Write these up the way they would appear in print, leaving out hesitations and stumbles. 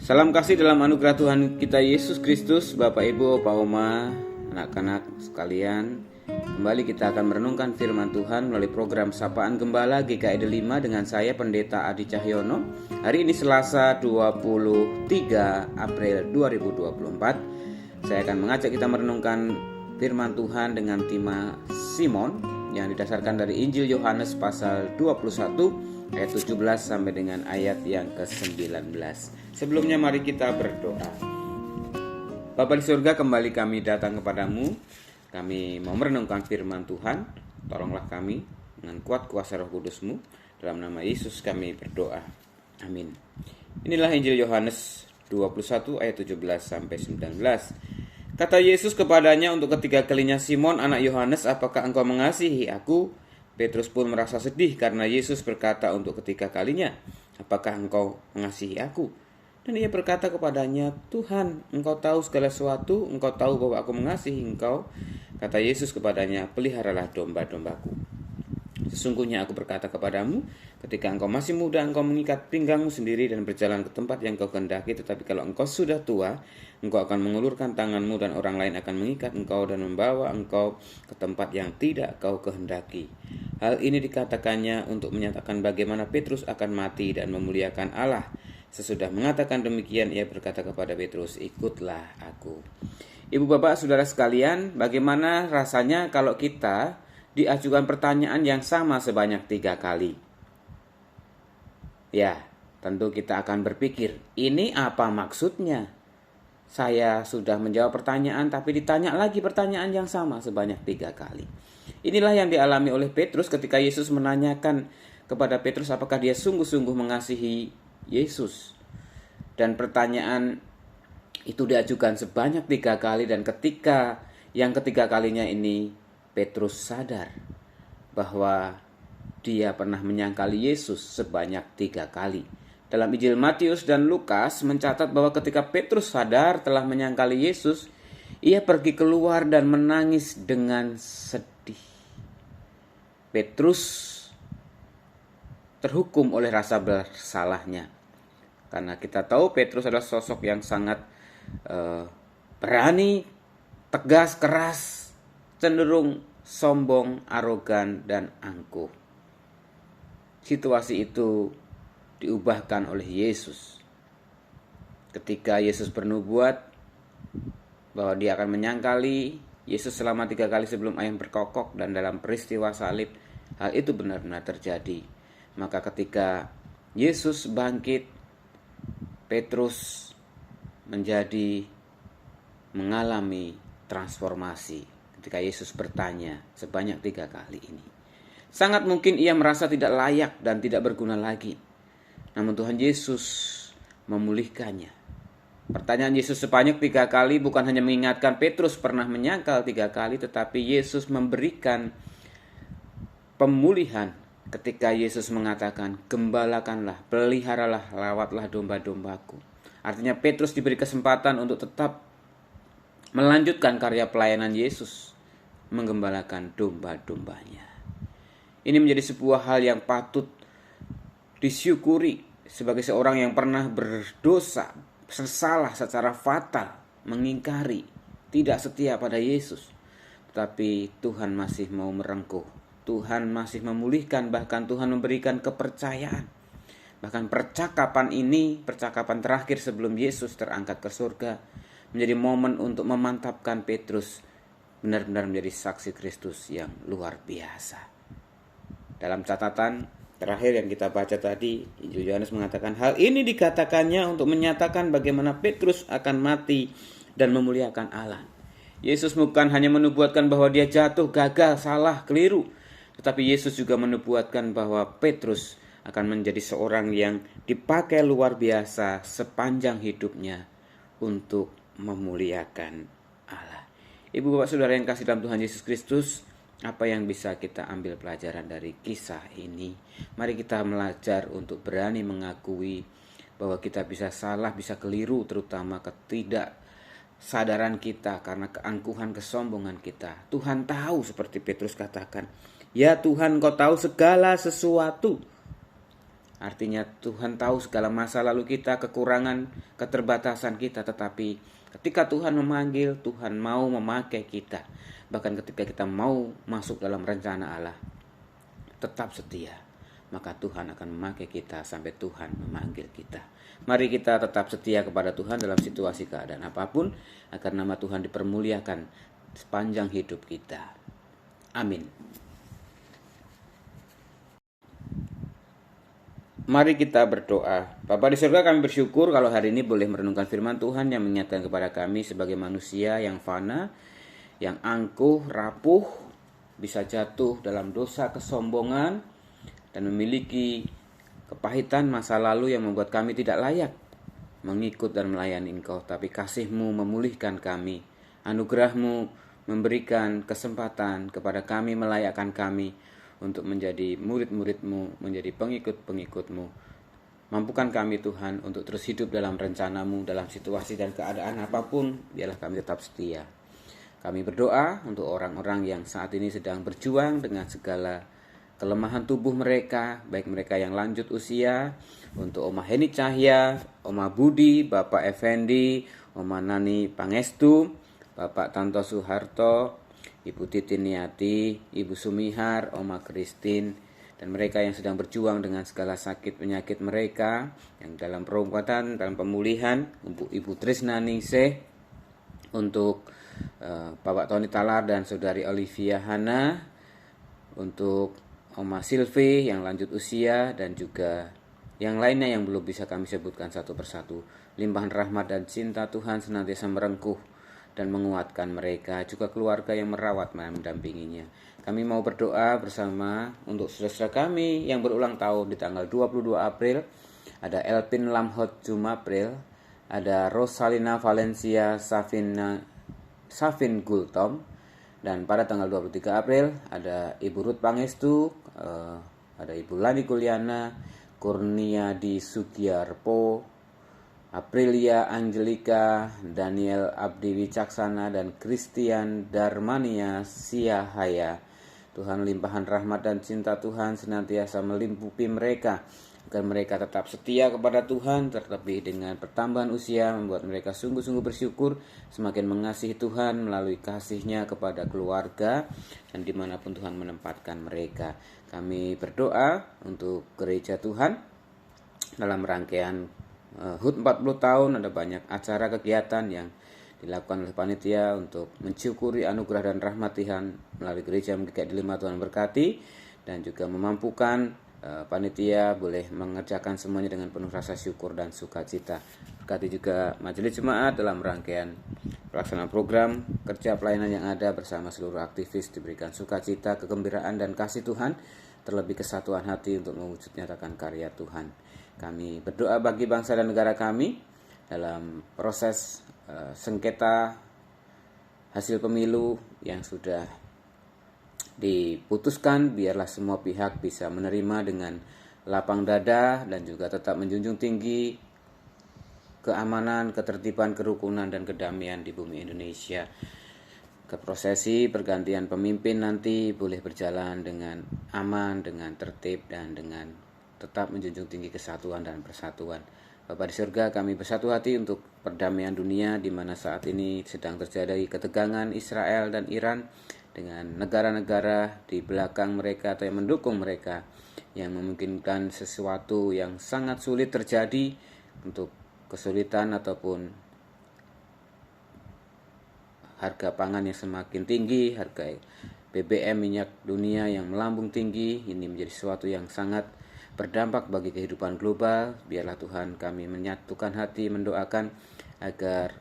Salam kasih dalam anugerah Tuhan kita Yesus Kristus, Bapak Ibu, Pak Oma, anak-anak sekalian. Kembali kita akan merenungkan firman Tuhan melalui program Sapaan Gembala GKID 5 dengan saya Pendeta Adi Cahyono. Hari ini Selasa 23 April 2024. Saya akan mengajak kita merenungkan firman Tuhan dengan tema Simon yang didasarkan dari Injil Yohanes pasal 21 ayat 17 sampai dengan ayat yang ke-19. Sebelumnya mari kita berdoa. Bapa di surga, kembali kami datang kepadamu. Kami mau merenungkan firman Tuhan. Tolonglah kami dengan kuat kuasa Roh Kudus-Mu. Dalam nama Yesus kami berdoa. Amin. Inilah Injil Yohanes 21 ayat 17 sampai 19. Kata Yesus kepadanya untuk ketiga kalinya, Simon anak Yohanes, apakah engkau mengasihi aku? Petrus pun merasa sedih karena Yesus berkata untuk ketiga kalinya, apakah engkau mengasihi aku? Dan ia berkata kepadanya, Tuhan, engkau tahu segala sesuatu, engkau tahu bahwa aku mengasihi engkau. Kata Yesus kepadanya, peliharalah domba-dombaku. Sesungguhnya aku berkata kepadamu, ketika engkau masih muda, engkau mengikat pinggangmu sendiri dan berjalan ke tempat yang kau kehendaki. Tetapi kalau engkau sudah tua, engkau akan mengulurkan tanganmu dan orang lain akan mengikat engkau dan membawa engkau ke tempat yang tidak kau kehendaki. Hal ini dikatakannya untuk menyatakan bagaimana Petrus akan mati dan memuliakan Allah. Sesudah mengatakan demikian, ia berkata kepada Petrus, ikutlah aku. Ibu bapak saudara sekalian, bagaimana rasanya kalau kita diajukan pertanyaan yang sama sebanyak 3 kali? Ya, tentu kita akan berpikir, ini apa maksudnya? Saya sudah menjawab pertanyaan, tapi ditanya lagi pertanyaan yang sama sebanyak 3 kali. Inilah yang dialami oleh Petrus ketika Yesus menanyakan kepada Petrus apakah dia sungguh-sungguh mengasihi Yesus. Dan pertanyaan itu diajukan sebanyak 3 kali, dan ketika yang ketiga kalinya ini Petrus sadar bahwa dia pernah menyangkali Yesus sebanyak 3 kali. Dalam Injil Matius dan Lukas mencatat bahwa ketika Petrus sadar telah menyangkali Yesus, ia pergi keluar dan menangis dengan sedih. Petrus terhukum oleh rasa bersalahnya. Karena kita tahu Petrus adalah sosok yang sangat berani, tegas, keras, cenderung sombong, arogan, dan angkuh. Situasi itu diubahkan oleh Yesus. Ketika Yesus bernubuat bahwa dia akan menyangkali Yesus selama 3 kali sebelum ayam berkokok, dan dalam peristiwa salib hal itu benar-benar terjadi. Maka ketika Yesus bangkit, Petrus mengalami transformasi ketika Yesus bertanya sebanyak 3 kali ini. Sangat mungkin ia merasa tidak layak dan tidak berguna lagi. Namun Tuhan Yesus memulihkannya. Pertanyaan Yesus sebanyak 3 kali bukan hanya mengingatkan Petrus pernah menyangkal 3 kali, tetapi Yesus memberikan pemulihan ketika Yesus mengatakan, gembalakanlah, peliharalah, rawatlah domba-dombaku. Artinya Petrus diberi kesempatan untuk tetap melanjutkan karya pelayanan Yesus, menggembalakan domba-dombanya. Ini menjadi sebuah hal yang patut disyukuri sebagai seorang yang pernah berdosa, bersalah secara fatal, mengingkari, tidak setia pada Yesus. Tetapi Tuhan masih mau merengkuh. Tuhan masih memulihkan, bahkan Tuhan memberikan kepercayaan. Bahkan percakapan ini, percakapan terakhir sebelum Yesus terangkat ke surga, menjadi momen untuk memantapkan Petrus benar-benar menjadi saksi Kristus yang luar biasa. Dalam catatan terakhir yang kita baca tadi, Injil Yohanes mengatakan hal ini dikatakannya untuk menyatakan bagaimana Petrus akan mati dan memuliakan Allah. Yesus bukan hanya menubuatkan bahwa dia jatuh, gagal, salah, keliru, tetapi Yesus juga menubuatkan bahwa Petrus akan menjadi seorang yang dipakai luar biasa sepanjang hidupnya untuk memuliakan Allah. Ibu bapak saudara yang kasih dalam Tuhan Yesus Kristus, apa yang bisa kita ambil pelajaran dari kisah ini? Mari kita belajar untuk berani mengakui bahwa kita bisa salah, bisa keliru, terutama ketidaksadaran kita karena keangkuhan, kesombongan kita. Tuhan tahu, seperti Petrus katakan, ya Tuhan, Kau tahu segala sesuatu. Artinya Tuhan tahu segala masa lalu kita, kekurangan, keterbatasan kita, tetapi ketika Tuhan memanggil, Tuhan mau memakai kita. Bahkan ketika kita mau masuk dalam rencana Allah, tetap setia, maka Tuhan akan memakai kita sampai Tuhan memanggil kita. Mari kita tetap setia kepada Tuhan dalam situasi keadaan apapun, agar nama Tuhan dipermuliakan sepanjang hidup kita. Amin. Mari kita berdoa. Bapa di surga, kami bersyukur kalau hari ini boleh merenungkan firman Tuhan yang mengingatkan kepada kami sebagai manusia yang fana, yang angkuh, rapuh, bisa jatuh dalam dosa kesombongan, dan memiliki kepahitan masa lalu yang membuat kami tidak layak mengikut dan melayani Engkau. Tapi kasih-Mu memulihkan kami, anugerah-Mu memberikan kesempatan kepada kami, melayakkan kami untuk menjadi murid-murid-Mu, menjadi pengikut-pengikut-Mu. Mampukan kami Tuhan untuk terus hidup dalam rencana-Mu, dalam situasi dan keadaan apapun, biarlah kami tetap setia. Kami berdoa untuk orang-orang yang saat ini sedang berjuang dengan segala kelemahan tubuh mereka, baik mereka yang lanjut usia, untuk Oma Heni Cahya, Oma Budi, Bapak Effendi, Oma Nani Pangestu, Bapak Tanto Soeharto, Ibu Titin Niati, Ibu Sumihar, Oma Christine, dan mereka yang sedang berjuang dengan segala sakit penyakit mereka, yang dalam pengobatan, dalam pemulihan, Ibu Trisna Ningsih, untuk Bapak Tony Talar dan Saudari Olivia Hana, untuk Oma Silvi yang lanjut usia, dan juga yang lainnya yang belum bisa kami sebutkan satu persatu. Limpahan rahmat dan cinta Tuhan senantiasa merengkuh dan menguatkan mereka, juga keluarga yang merawat dan mendampinginya. Kami mau berdoa bersama untuk saudara kami yang berulang tahun di tanggal 22 April. Ada Elpin Lamhot Jumapril, ada Rosalina Valencia Safin Gultom, dan pada tanggal 23 April ada Ibu Ruth Pangestu, ada Ibu Lani Kuliana, Kurnia di Sugiarpo, Aprilia Angelika, Daniel Abdi Wicaksana, dan Christian Darmania Siahaya. Tuhan, limpahan rahmat dan cinta Tuhan senantiasa melingkupi mereka, agar mereka tetap setia kepada Tuhan, terlebih dengan pertambahan usia membuat mereka sungguh-sungguh bersyukur, semakin mengasihi Tuhan melalui kasih-Nya kepada keluarga dan dimanapun Tuhan menempatkan mereka. Kami berdoa untuk gereja Tuhan dalam rangkaian HUT 40 tahun. Ada banyak acara kegiatan yang dilakukan oleh panitia untuk mensyukuri anugerah dan rahmat Tuhan melalui gereja GKI 5. Tuhan berkati, dan juga memampukan panitia boleh mengerjakan semuanya dengan penuh rasa syukur dan sukacita. Berkati juga majelis jemaat dalam rangkaian pelaksanaan program kerja pelayanan yang ada bersama seluruh aktivis, diberikan sukacita, kegembiraan dan kasih Tuhan, terlebih kesatuan hati untuk mewujud nyatakan karya Tuhan. Kami berdoa bagi bangsa dan negara kami dalam proses sengketa hasil pemilu yang sudah diputuskan. Biarlah semua pihak bisa menerima dengan lapang dada dan juga tetap menjunjung tinggi keamanan, ketertiban, kerukunan, dan kedamaian di bumi Indonesia. Prosesi pergantian pemimpin nanti boleh berjalan dengan aman, dengan tertib, dan dengan tetap menjunjung tinggi kesatuan dan persatuan. Bapa di surga, kami bersatu hati untuk perdamaian dunia, di mana saat ini sedang terjadi ketegangan Israel dan Iran dengan negara-negara di belakang mereka atau yang mendukung mereka, yang memungkinkan sesuatu yang sangat sulit terjadi, untuk kesulitan ataupun harga pangan yang semakin tinggi, harga BBM minyak dunia yang melambung tinggi. Ini menjadi sesuatu yang sangat berdampak bagi kehidupan global. Biarlah Tuhan, kami menyatukan hati mendoakan agar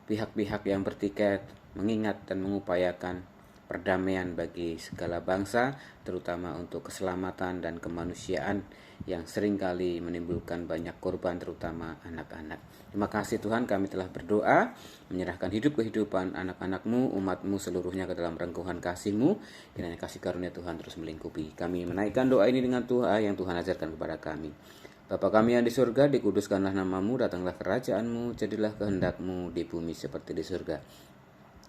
pihak-pihak yang bertiket mengingat dan mengupayakan perdamaian bagi segala bangsa, terutama untuk keselamatan dan kemanusiaan yang seringkali menimbulkan banyak korban, terutama anak-anak. Terima kasih Tuhan, kami telah berdoa, menyerahkan hidup kehidupan anak-anak-Mu, umat-Mu seluruhnya ke dalam rengkuhan kasih-Mu. Kiranya kasih karunia Tuhan terus melingkupi. Kami menaikkan doa ini dengan doa yang Tuhan ajarkan kepada kami. Bapa kami yang di surga, dikuduskanlah nama-Mu, datanglah kerajaan-Mu, jadilah kehendak-Mu di bumi seperti di surga.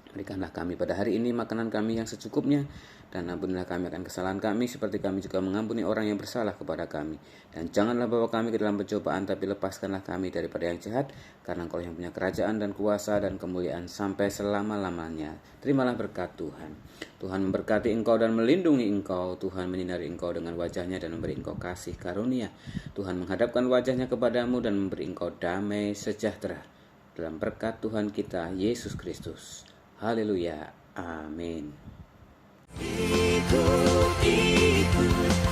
Berikanlah kami pada hari ini makanan kami yang secukupnya, dan ampunilah kami akan kesalahan kami, seperti kami juga mengampuni orang yang bersalah kepada kami. Dan janganlah bawa kami ke dalam pencobaan, tapi lepaskanlah kami daripada yang jahat, karena Engkau yang punya kerajaan dan kuasa dan kemuliaan sampai selama-lamanya. Terimalah berkat Tuhan. Tuhan memberkati engkau dan melindungi engkau. Tuhan menyinari engkau dengan wajahnya dan memberi engkau kasih karunia. Tuhan menghadapkan wajahnya kepadamu dan memberi engkau damai sejahtera. Dalam berkat Tuhan kita, Yesus Kristus. Haleluya. Amin.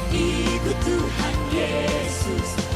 Ikut Tuhan Yesus.